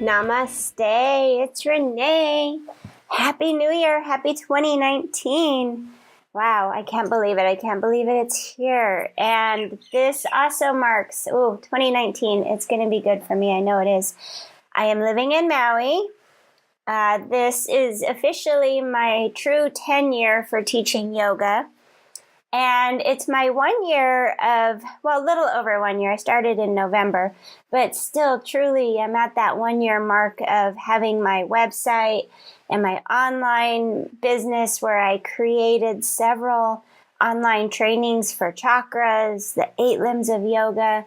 Namaste, it's Renee. Happy New Year, happy 2019. Wow, I can't believe it. It's here. And this also marks, 2019. It's going to be good for me. I know it is. I am living in Maui. This is officially my true 10-year for teaching yoga. And it's my 1 year a little over 1 year. I started in November, but still truly I'm at that 1 year mark of having my website and my online business where I created several online trainings for chakras, the 8 limbs of yoga.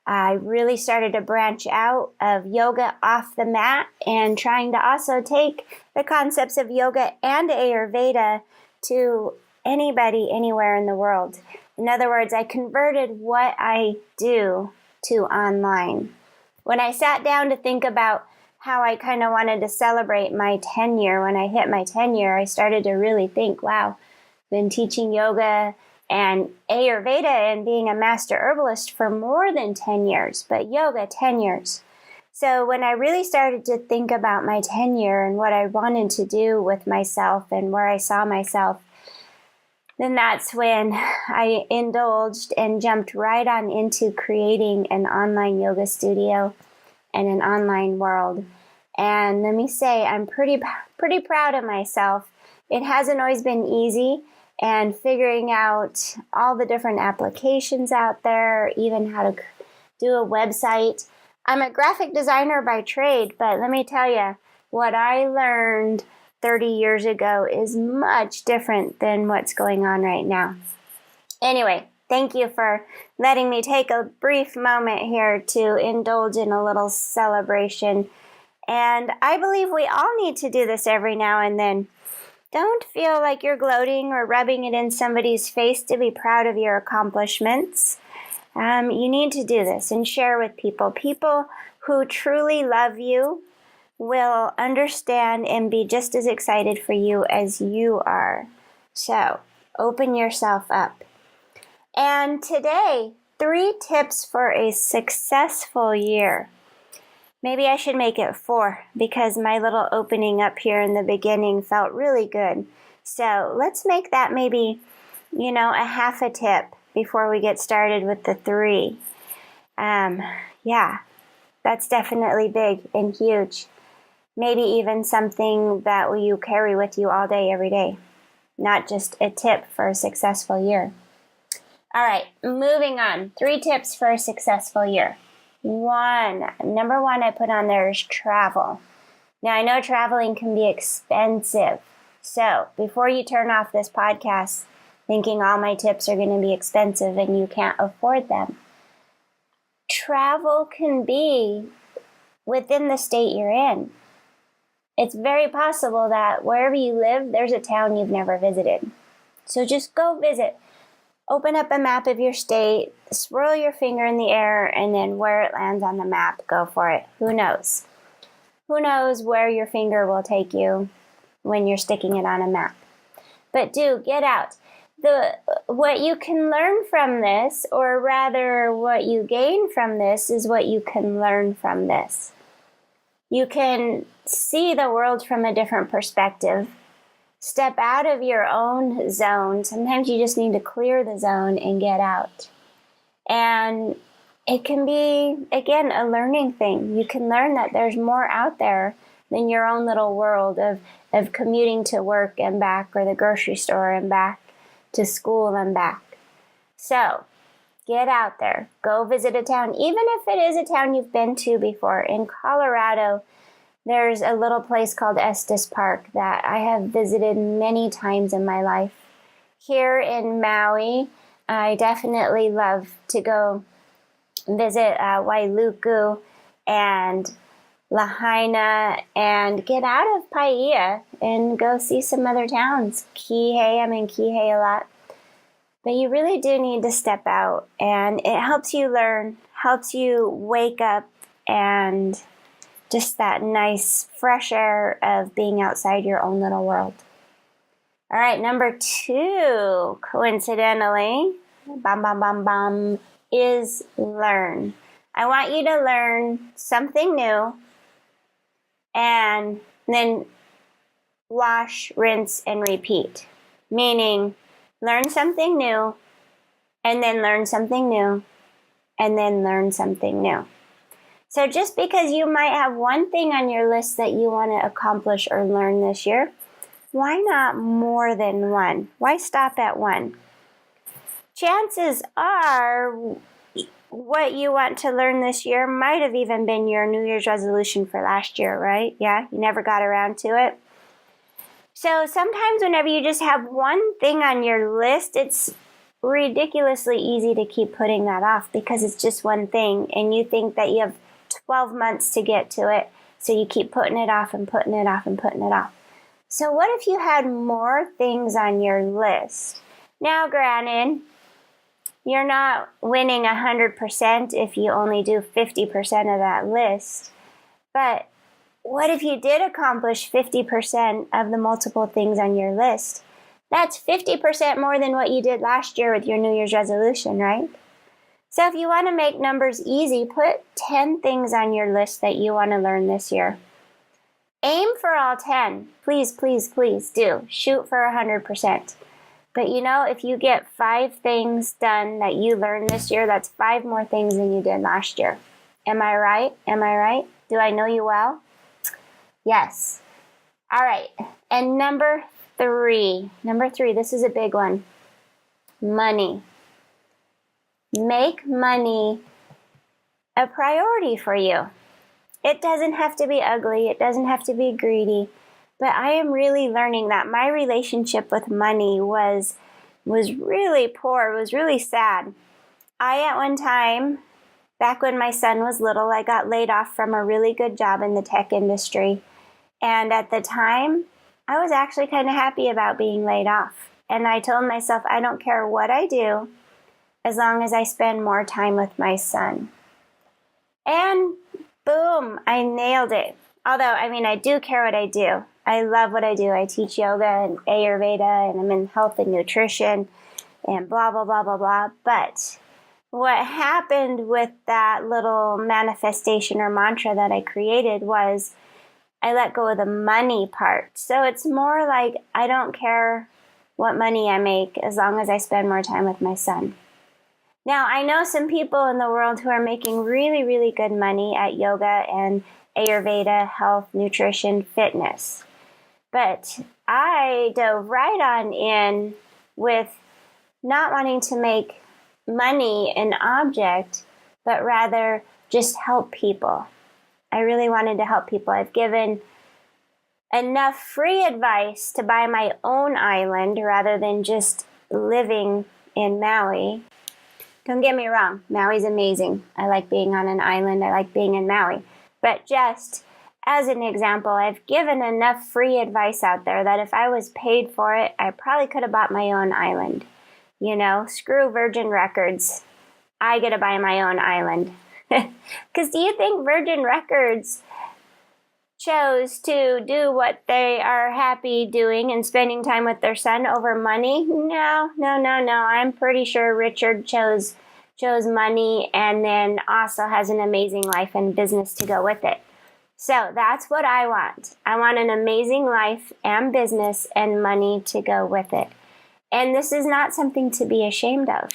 I really started to branch out of yoga off the mat and trying to also take the concepts of yoga and Ayurveda to anybody, anywhere in the world. In other words, I converted what I do to online. When I sat down to think about how I kind of wanted to celebrate my 10-year, when I hit my 10-year, I started to really think, wow, been teaching yoga and Ayurveda and being a master herbalist for more than 10 years, but yoga 10 years. So when I really started to think about my 10-year and what I wanted to do with myself and where I saw myself, then that's when I indulged and jumped right on into creating an online yoga studio and an online world. And let me say, I'm pretty proud of myself. It hasn't always been easy, and figuring out all the different applications out there, even how to do a website. I'm a graphic designer by trade, but let me tell you, what I learned 30 years ago is much different than what's going on right now. Anyway, thank you for letting me take a brief moment here to indulge in a little celebration. And I believe we all need to do this every now and then. Don't feel like you're gloating or rubbing it in somebody's face to be proud of your accomplishments. You need to do this and share with people. People who truly love you will understand and be just as excited for you as you are. So, open yourself up. And today, 3 tips for a successful year. Maybe I should make it 4 because my little opening up here in the beginning felt really good. So, let's make that maybe, a half a tip before we get started with the 3. That's definitely big and huge. Maybe even something that you carry with you all day, every day. Not just a tip for a successful year. All right, moving on. 3 tips for a successful year. Number 1 I put on there is travel. Now, I know traveling can be expensive. So, before you turn off this podcast thinking all my tips are going to be expensive and you can't afford them, travel can be within the state you're in. It's very possible that wherever you live, there's a town you've never visited. So just go visit. Open up a map of your state, swirl your finger in the air, and then where it lands on the map, go for it. Who knows? Who knows where your finger will take you when you're sticking it on a map? But do get out. What you can learn from this, or rather what you gain from this, is what you can learn from this. You can see the world from a different perspective. Step out of your own zone. Sometimes you just need to clear the zone and get out. And it can be, again, a learning thing. You can learn that there's more out there than your own little world of commuting to work and back, or the grocery store and back, to school and back. So, get out there. Go visit a town, even if it is a town you've been to before. In Colorado, there's a little place called Estes Park that I have visited many times in my life. Here in Maui, I definitely love to go visit Wailuku and Lahaina and get out of Paia and go see some other towns. Kihei, I'm in Kihei a lot. But you really do need to step out, and it helps you learn, helps you wake up, and just that nice fresh air of being outside your own little world. All right, number 2, coincidentally, is learn. I want you to learn something new and then wash, rinse, and repeat. Meaning, learn something new, and then learn something new, and then learn something new. So just because you might have one thing on your list that you want to accomplish or learn this year, why not more than one? Why stop at one? Chances are what you want to learn this year might have even been your New Year's resolution for last year, right? Yeah, you never got around to it. So sometimes whenever you just have one thing on your list, it's ridiculously easy to keep putting that off because it's just one thing and you think that you have 12 months to get to it, so you keep putting it off and putting it off and putting it off. So what if you had more things on your list? Now, granted, you're not winning 100% if you only do 50% of that list, but what if you did accomplish 50% of the multiple things on your list? That's 50% more than what you did last year with your New Year's resolution, right? So if you want to make numbers easy, put 10 things on your list that you want to learn this year. Aim for all 10. Please, please, please do. Shoot for 100%. But if you get 5 things done that you learned this year, that's 5 more things than you did last year. Am I right? Am I right? Do I know you well? Yes. All right. And number 3, this is a big one. Money. Make money a priority for you. It doesn't have to be ugly. It doesn't have to be greedy. But I am really learning that my relationship with money was really poor. It was really sad. At one time, back when my son was little, I got laid off from a really good job in the tech industry. And at the time, I was actually kind of happy about being laid off. And I told myself, I don't care what I do, as long as I spend more time with my son. And boom, I nailed it. Although, I do care what I do. I love what I do. I teach yoga and Ayurveda, and I'm in health and nutrition and blah, blah, blah, blah, blah. But what happened with that little manifestation or mantra that I created was I let go of the money part. So it's more like I don't care what money I make as long as I spend more time with my son. Now, I know some people in the world who are making really, really good money at yoga and Ayurveda, health, nutrition, fitness. But I dove right on in with not wanting to make money an object, but rather just help people. I really wanted to help people. I've given enough free advice to buy my own island rather than just living in Maui. Don't get me wrong, Maui's amazing. I like being on an island. I like being in Maui. But just as an example, I've given enough free advice out there that if I was paid for it, I probably could have bought my own island. Screw Virgin Records. I get to buy my own island. Because do you think Virgin Records chose to do what they are happy doing and spending time with their son over money? No. I'm pretty sure Richard chose money and then also has an amazing life and business to go with it. So that's what I want. I want an amazing life and business and money to go with it. And this is not something to be ashamed of.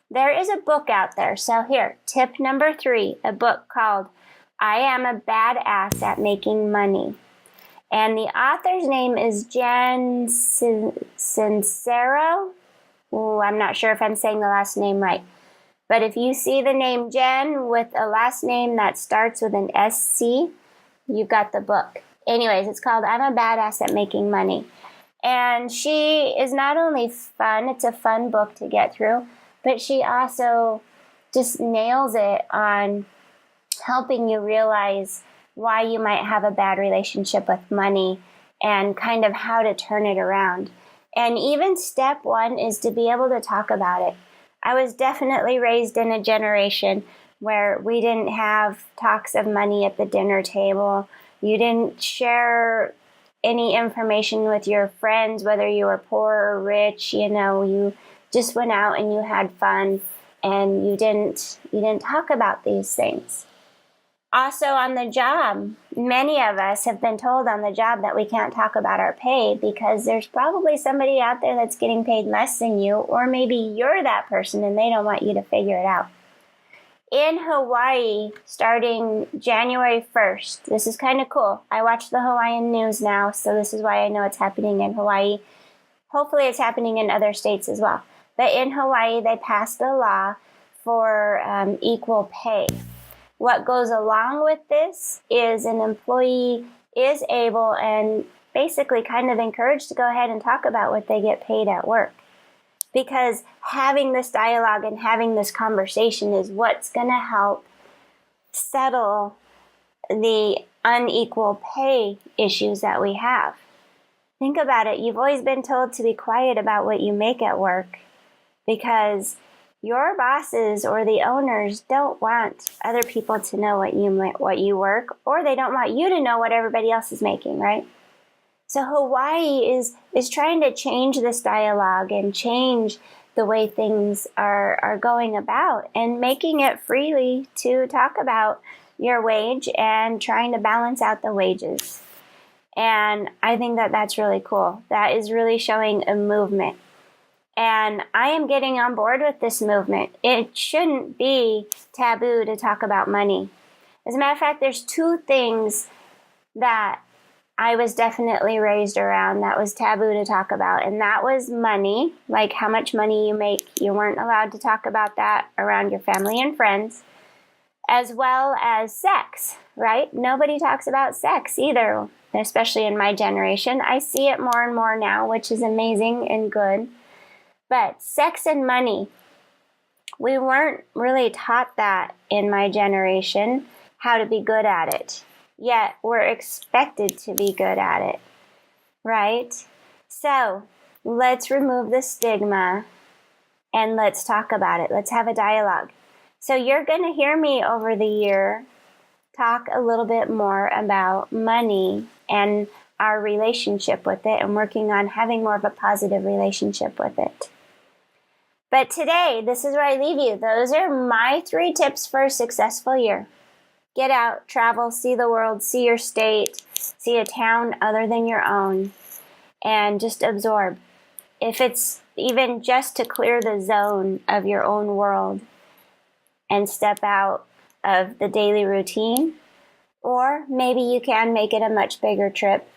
There is a book out there. So here, tip number 3, a book called I Am a Badass at Making Money. And the author's name is Jen Sincero. I'm not sure if I'm saying the last name right. But if you see the name Jen with a last name that starts with an SC, you've got the book. Anyways, it's called I'm a Badass at Making Money. And she is not only fun, it's a fun book to get through, but she also just nails it on helping you realize why you might have a bad relationship with money and kind of how to turn it around. And even step 1 is to be able to talk about it. I was definitely raised in a generation where we didn't have talks of money at the dinner table. You didn't share any information with your friends, whether you were poor or rich. You just went out and you had fun, and you didn't talk about these things. Also on the job, many of us have been told on the job that we can't talk about our pay because there's probably somebody out there that's getting paid less than you, or maybe you're that person and they don't want you to figure it out. In Hawaii, starting January 1st, this is kind of cool. I watch the Hawaiian news now, so this is why I know it's happening in Hawaii. Hopefully it's happening in other states as well. But in Hawaii, they passed a law for equal pay. What goes along with this is an employee is able and basically kind of encouraged to go ahead and talk about what they get paid at work. Because having this dialogue and having this conversation is what's going to help settle the unequal pay issues that we have. Think about it. You've always been told to be quiet about what you make at work because your bosses or the owners don't want other people to know what you work, or they don't want you to know what everybody else is making, right? So Hawaii is trying to change this dialogue and change the way things are going about and making it freely to talk about your wage and trying to balance out the wages. And I think that that's really cool. That is really showing a movement. And I am getting on board with this movement. It shouldn't be taboo to talk about money. As a matter of fact, there's two things that I was definitely raised around that was taboo to talk about. And that was money, like how much money you make. You weren't allowed to talk about that around your family and friends, as well as sex, right? Nobody talks about sex either, especially in my generation. I see it more and more now, which is amazing and good. But sex and money, we weren't really taught that in my generation, how to be good at it. Yet we're expected to be good at it, right? So let's remove the stigma and let's talk about it. Let's have a dialogue. So you're going to hear me over the year talk a little bit more about money and our relationship with it and working on having more of a positive relationship with it. But today, this is where I leave you. Those are my 3 tips for a successful year. Get out, travel, see the world, see your state, see a town other than your own, and just absorb. If it's even just to clear the zone of your own world and step out of the daily routine, or maybe you can make it a much bigger trip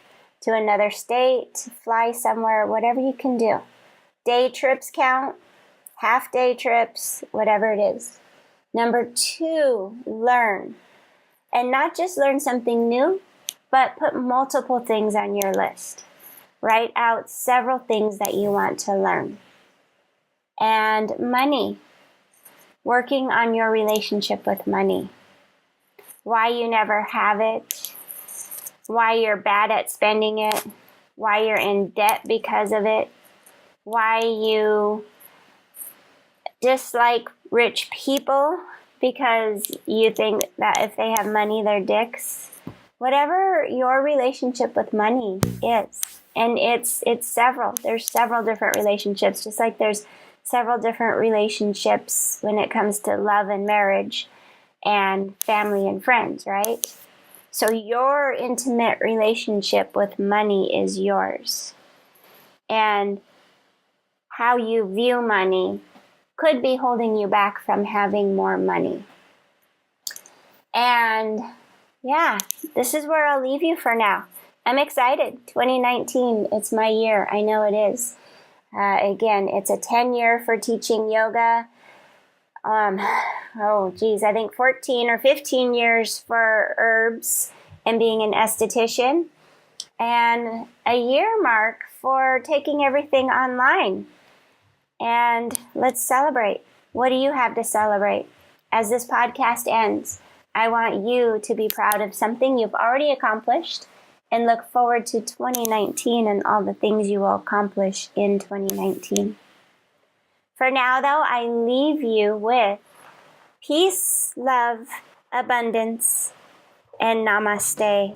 to another state, fly somewhere, whatever you can do. Day trips count, half-day trips, whatever it is. Number 2, learn. And not just learn something new, but put multiple things on your list. Write out several things that you want to learn. And money. Working on your relationship with money. Why you never have it. Why you're bad at spending it. Why you're in debt because of it. Why you dislike rich people because you think that if they have money, they're dicks. Whatever your relationship with money is. And it's several. There's several different relationships, just like there's several different relationships when it comes to love and marriage and family and friends, right? So your intimate relationship with money is yours. And how you view money could be holding you back from having more money. And yeah, this is where I'll leave you for now. I'm excited. 2019, it's my year. I know it is. Again, it's a 10-year for teaching yoga. I think 14 or 15 years for herbs and being an esthetician. And a year mark for taking everything online. And let's celebrate. What do you have to celebrate? As this podcast ends, I want you to be proud of something you've already accomplished and look forward to 2019 and all the things you will accomplish in 2019. For now, though, I leave you with peace, love, abundance, and namaste.